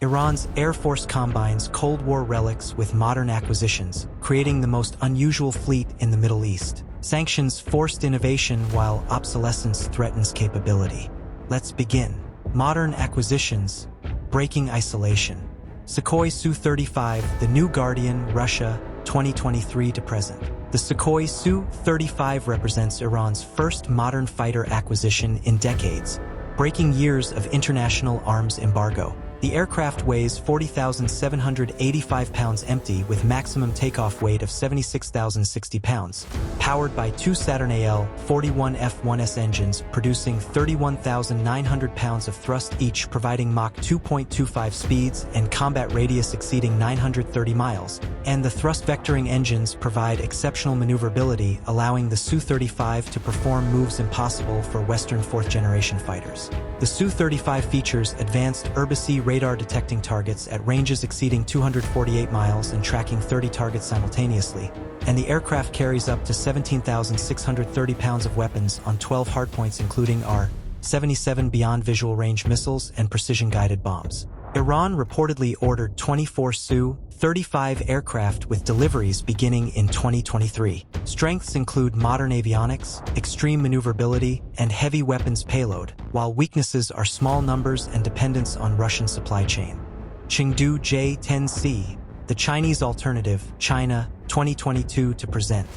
Iran's Air Force combines Cold War relics with modern acquisitions, creating the most unusual fleet in the Middle East. Sanctions forced innovation while obsolescence threatens capability. Let's begin. Modern acquisitions, breaking isolation. Sukhoi Su-35, the new Guardian, Russia, 2023 to present. The Sukhoi Su-35 represents Iran's first modern fighter acquisition in decades, breaking years of international arms embargo. The aircraft weighs 40,785 pounds empty with maximum takeoff weight of 76,060 pounds, powered by two Saturn AL-41F1S engines producing 31,900 pounds of thrust each, providing Mach 2.25 speeds and combat radius exceeding 930 miles, and the thrust vectoring engines provide exceptional maneuverability, allowing the Su-35 to perform moves impossible for Western fourth-generation fighters. The Su-35 features advanced Urbasi radar detecting targets at ranges exceeding 248 miles and tracking 30 targets simultaneously, and the aircraft carries up to 17,630 pounds of weapons on 12 hardpoints, including R-77 beyond visual range missiles and precision-guided bombs. Iran reportedly ordered 24 Su-35 aircraft with deliveries beginning in 2023. Strengths include modern avionics, extreme maneuverability, and heavy weapons payload, while weaknesses are small numbers and dependence on Russian supply chain. Chengdu J-10C, the Chinese alternative, China, 2022 to present.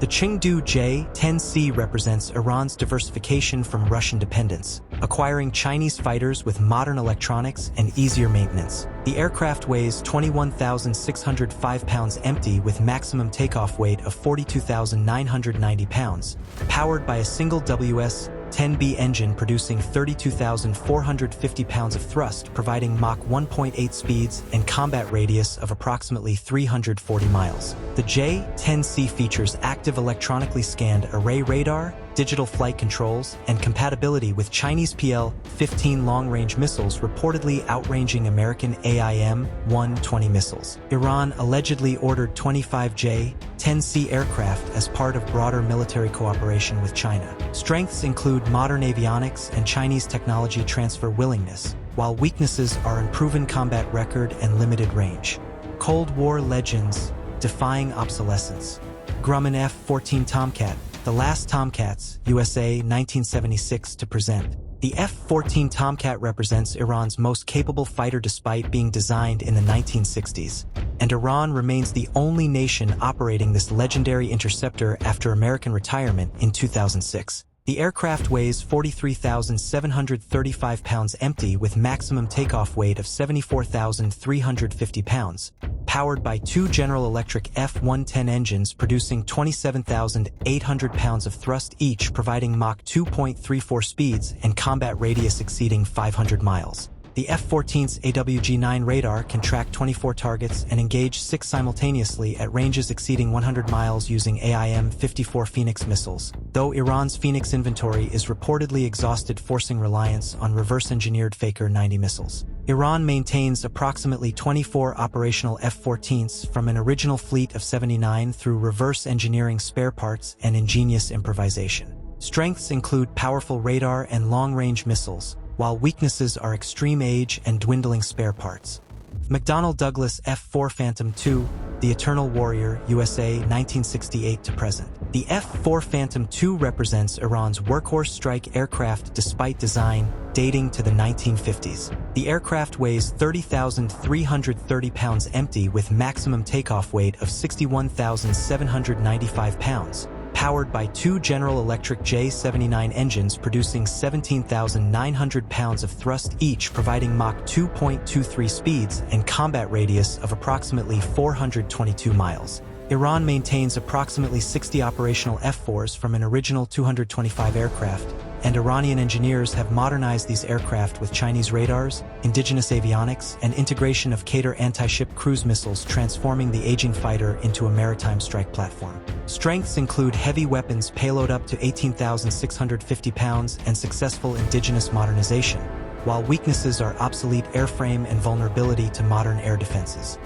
The Chengdu J-10C represents Iran's diversification from Russian dependence, acquiring Chinese fighters with modern electronics and easier maintenance. The aircraft weighs 21,605 pounds empty with maximum takeoff weight of 42,990 pounds, powered by a single WS-10B engine producing 32,450 pounds of thrust, providing Mach 1.8 speeds and combat radius of approximately 340 miles. The J-10C features active electronically scanned array radar, digital flight controls, and compatibility with Chinese PL-15 long-range missiles, reportedly outranging American AIM-120 missiles. Iran allegedly ordered 25 J-10C aircraft as part of broader military cooperation with China. Strengths include modern avionics and Chinese technology transfer willingness, while weaknesses are unproven combat record and limited range. Cold War legends, defying obsolescence. Grumman F-14 Tomcat, the last Tomcats, USA, 1976 to present. The F-14 Tomcat represents Iran's most capable fighter despite being designed in the 1960s, and Iran remains the only nation operating this legendary interceptor after American retirement in 2006. The aircraft weighs 43,735 pounds empty with maximum takeoff weight of 74,350 pounds, powered by two General Electric F-110 engines producing 27,800 pounds of thrust each, providing Mach 2.34 speeds and combat radius exceeding 500 miles. The F-14's AWG-9 radar can track 24 targets and engage 6 simultaneously at ranges exceeding 100 miles using AIM-54 Phoenix missiles, though Iran's Phoenix inventory is reportedly exhausted, forcing reliance on reverse-engineered Faker-90 missiles. Iran maintains approximately 24 operational F-14s from an original fleet of 79 through reverse engineering spare parts and ingenious improvisation. Strengths include powerful radar and long-range missiles, while weaknesses are extreme age and dwindling spare parts. McDonnell Douglas F-4 Phantom II, the Eternal Warrior, USA, 1968 to present. The F-4 Phantom II represents Iran's workhorse strike aircraft despite design dating to the 1950s. The aircraft weighs 30,330 pounds empty with maximum takeoff weight of 61,795 pounds, powered by two General Electric J-79 engines producing 17,900 pounds of thrust each, providing Mach 2.23 speeds and combat radius of approximately 422 miles. Iran maintains approximately 60 operational F-4s from an original 225 aircraft, and Iranian engineers have modernized these aircraft with Chinese radars, indigenous avionics, and integration of Qatar anti-ship cruise missiles, transforming the aging fighter into a maritime strike platform. Strengths include heavy weapons payload up to 18,650 pounds and successful indigenous modernization, while weaknesses are obsolete airframe and vulnerability to modern air defenses.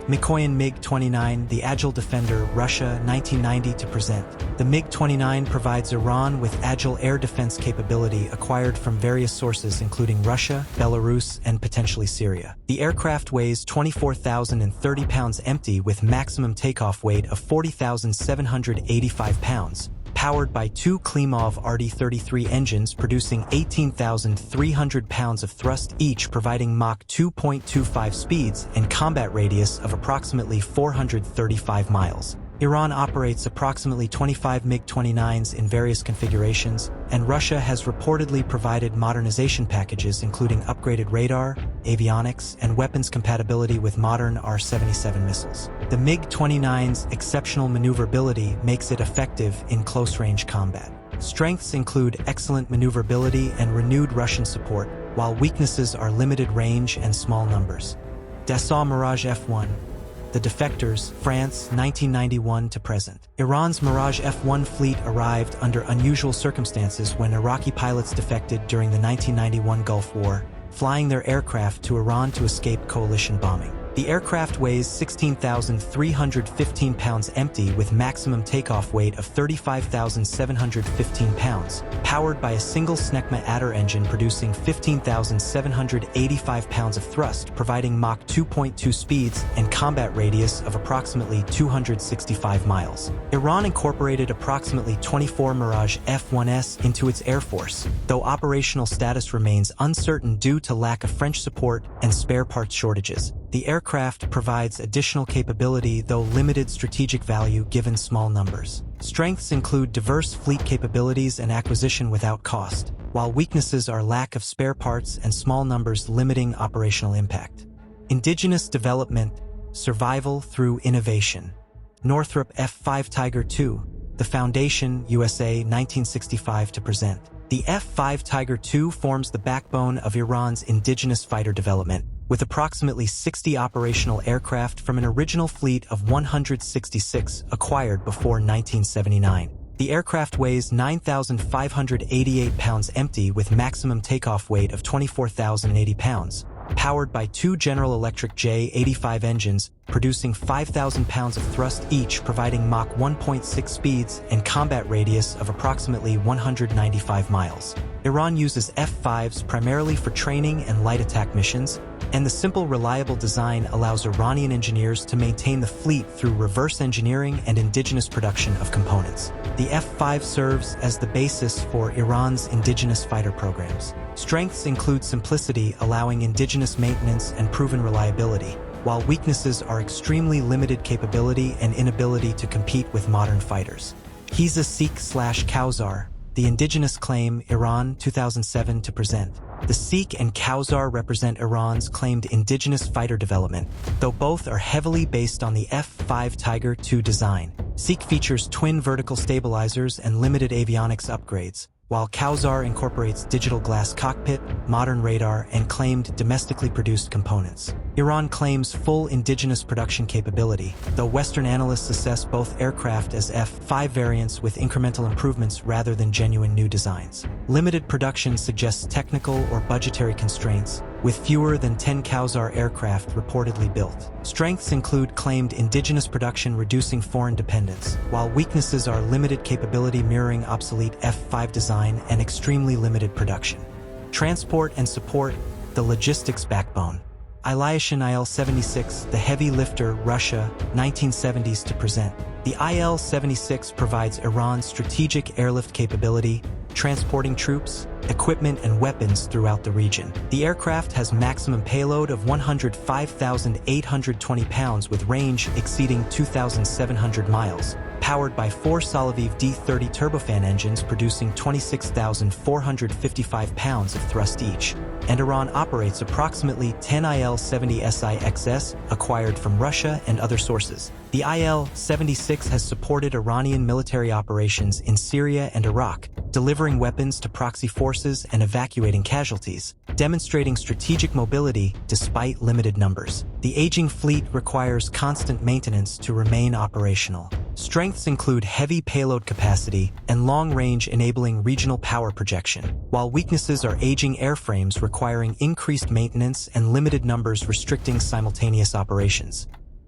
Mikoyan MiG-29, the Agile Defender, Russia, 1990 to present. The MiG-29 provides Iran with agile air defense capability acquired from various sources including Russia, Belarus, and potentially Syria. The aircraft weighs 24,030 pounds empty with maximum takeoff weight of 40,785 pounds. Powered by two Klimov RD-33 engines producing 18,300 pounds of thrust each, providing Mach 2.25 speeds and combat radius of approximately 435 miles. Iran operates approximately 25 MiG-29s in various configurations, and Russia has reportedly provided modernization packages including upgraded radar, avionics, and weapons compatibility with modern R-77 missiles. The MiG-29's exceptional maneuverability makes it effective in close-range combat. Strengths include excellent maneuverability and renewed Russian support, while weaknesses are limited range and small numbers. Dassault Mirage F1. The Defectors, France, 1991 to present. Iran's Mirage F1 fleet arrived under unusual circumstances when Iraqi pilots defected during the 1991 Gulf War, flying their aircraft to Iran to escape coalition bombing. The aircraft weighs 16,315 pounds empty with maximum takeoff weight of 35,715 pounds, powered by a single Snecma Adder engine producing 15,785 pounds of thrust, providing Mach 2.2 speeds and combat radius of approximately 265 miles. Iran incorporated approximately 24 Mirage F1s into its air force, though operational status remains uncertain due to lack of French support and spare parts shortages. The aircraft provides additional capability, though limited strategic value given small numbers. Strengths include diverse fleet capabilities and acquisition without cost, while weaknesses are lack of spare parts and small numbers limiting operational impact. Indigenous development, survival through innovation. Northrop F-5 Tiger II, the Foundation, USA, 1965 to present. The F-5 Tiger II forms the backbone of Iran's indigenous fighter development, with approximately 60 operational aircraft from an original fleet of 166 acquired before 1979. The aircraft weighs 9,588 pounds empty with maximum takeoff weight of 24,080 pounds, powered by two General Electric J-85 engines producing 5,000 pounds of thrust each, providing Mach 1.6 speeds and combat radius of approximately 195 miles. Iran uses F-5s primarily for training and light attack missions, and the simple, reliable design allows Iranian engineers to maintain the fleet through reverse engineering and indigenous production of components. The F-5 serves as the basis for Iran's indigenous fighter programs. Strengths include simplicity, allowing indigenous maintenance and proven reliability, while weaknesses are extremely limited capability and inability to compete with modern fighters. Hiza Sikh/Kausar, the indigenous claim, Iran, 2007 to present. The Sikh and Kausar represent Iran's claimed indigenous fighter development, though both are heavily based on the F-5 Tiger II design. Sikh features twin vertical stabilizers and limited avionics upgrades, while Kausar incorporates digital glass cockpit, modern radar, and claimed domestically produced components. Iran claims full indigenous production capability, though Western analysts assess both aircraft as F-5 variants with incremental improvements rather than genuine new designs. Limited production suggests technical or budgetary constraints, with fewer than 10 Kausar aircraft reportedly built. Strengths include claimed indigenous production reducing foreign dependence, while weaknesses are limited capability mirroring obsolete F-5 design and extremely limited production. Transport and support, the logistics backbone. Aviation IL-76, the heavy lifter, Russia, 1970s to present. The IL-76 provides Iran's strategic airlift capability, transporting troops, equipment, and weapons throughout the region. The aircraft has maximum payload of 105,820 pounds with range exceeding 2,700 miles, powered by four Soloviev D-30 turbofan engines producing 26,455 pounds of thrust each, and Iran operates approximately 10 IL-70SIXS acquired from Russia and other sources. The IL-76 has supported Iranian military operations in Syria and Iraq, delivering weapons to proxy forces and evacuating casualties, demonstrating strategic mobility despite limited numbers. The aging fleet requires constant maintenance to remain operational. Strengths include heavy payload capacity and long range enabling regional power projection, while weaknesses are aging airframes requiring increased maintenance and limited numbers restricting simultaneous operations.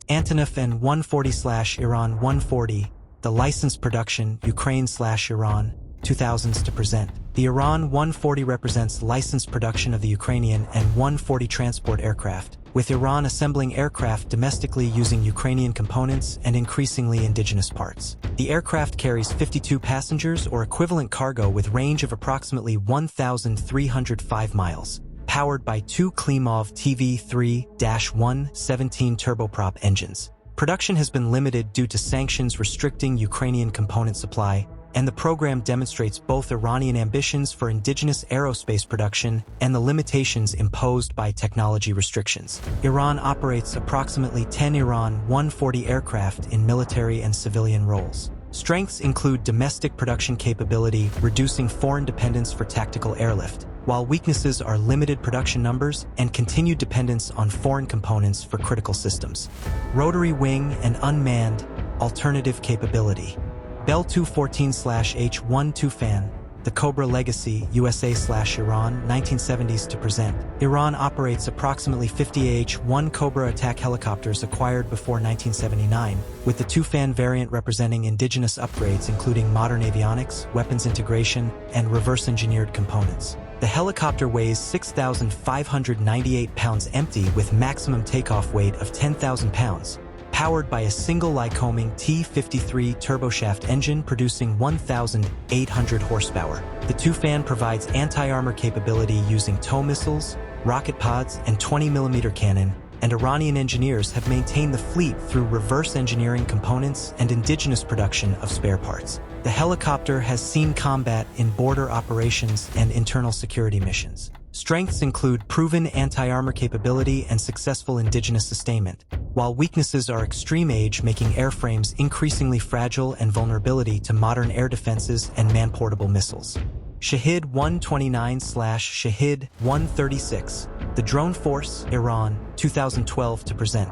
Antonov N-140/Iran 140, the licensed production Ukraine/Iran, 2000s to present. The Iran 140 represents licensed production of the Ukrainian N-140 transport aircraft, with Iran assembling aircraft domestically using Ukrainian components and increasingly indigenous parts. The aircraft carries 52 passengers or equivalent cargo with range of approximately 1,305 miles, powered by two Klimov TV3-117 turboprop engines. Production has been limited due to sanctions restricting Ukrainian component supply, and the program demonstrates both Iranian ambitions for indigenous aerospace production and the limitations imposed by technology restrictions. Iran operates approximately 10 Iran 140 aircraft in military and civilian roles. Strengths include domestic production capability, reducing foreign dependence for tactical airlift, while weaknesses are limited production numbers and continued dependence on foreign components for critical systems. Rotary wing and unmanned alternative capability. Bell 214/H-1 Tufan, the Cobra Legacy, USA/Iran, 1970s to present. Iran operates approximately 50 H-1 Cobra attack helicopters acquired before 1979, with the Tufan variant representing indigenous upgrades including modern avionics, weapons integration, and reverse-engineered components. The helicopter weighs 6,598 pounds empty with maximum takeoff weight of 10,000 pounds. Powered by a single Lycoming T-53 turboshaft engine producing 1,800 horsepower. The Tufan provides anti-armor capability using tow missiles, rocket pods, and 20mm cannon, and Iranian engineers have maintained the fleet through reverse engineering components and indigenous production of spare parts. The helicopter has seen combat in border operations and internal security missions. Strengths include proven anti-armor capability and successful indigenous sustainment, while weaknesses are extreme age making airframes increasingly fragile and vulnerability to modern air defenses and man-portable missiles. Shahed 129/Shahed 136, the Drone Force, Iran, 2012 to present.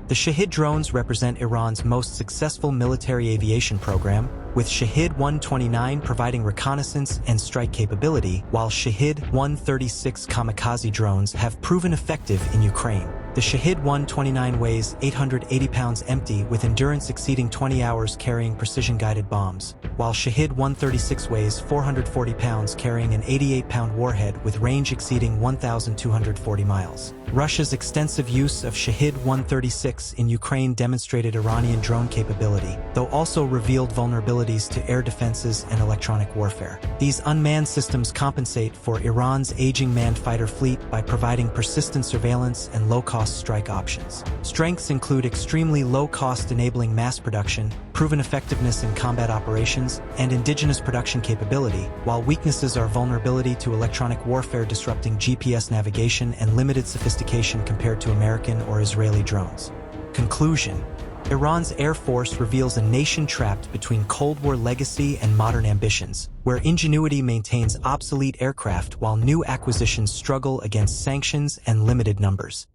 The Shahed drones represent Iran's most successful military aviation program, with Shahed 129 providing reconnaissance and strike capability, while Shahed 136 kamikaze drones have proven effective in Ukraine. The Shahed 129 weighs 880 pounds empty with endurance exceeding 20 hours carrying precision-guided bombs, while Shahed 136 weighs 440 pounds carrying an 88-pound warhead with range exceeding 1,240 miles. Russia's extensive use of Shahed 136 in Ukraine demonstrated Iranian drone capability, though also revealed vulnerabilities to air defenses and electronic warfare. These unmanned systems compensate for Iran's aging manned fighter fleet by providing persistent surveillance and low-cost strike options. Strengths include extremely low-cost enabling mass production, proven effectiveness in combat operations, and indigenous production capability, while weaknesses are vulnerability to electronic warfare disrupting GPS navigation and limited sophistication compared to American or Israeli drones. Conclusion: Iran's Air Force reveals a nation trapped between Cold War legacy and modern ambitions, where ingenuity maintains obsolete aircraft while new acquisitions struggle against sanctions and limited numbers.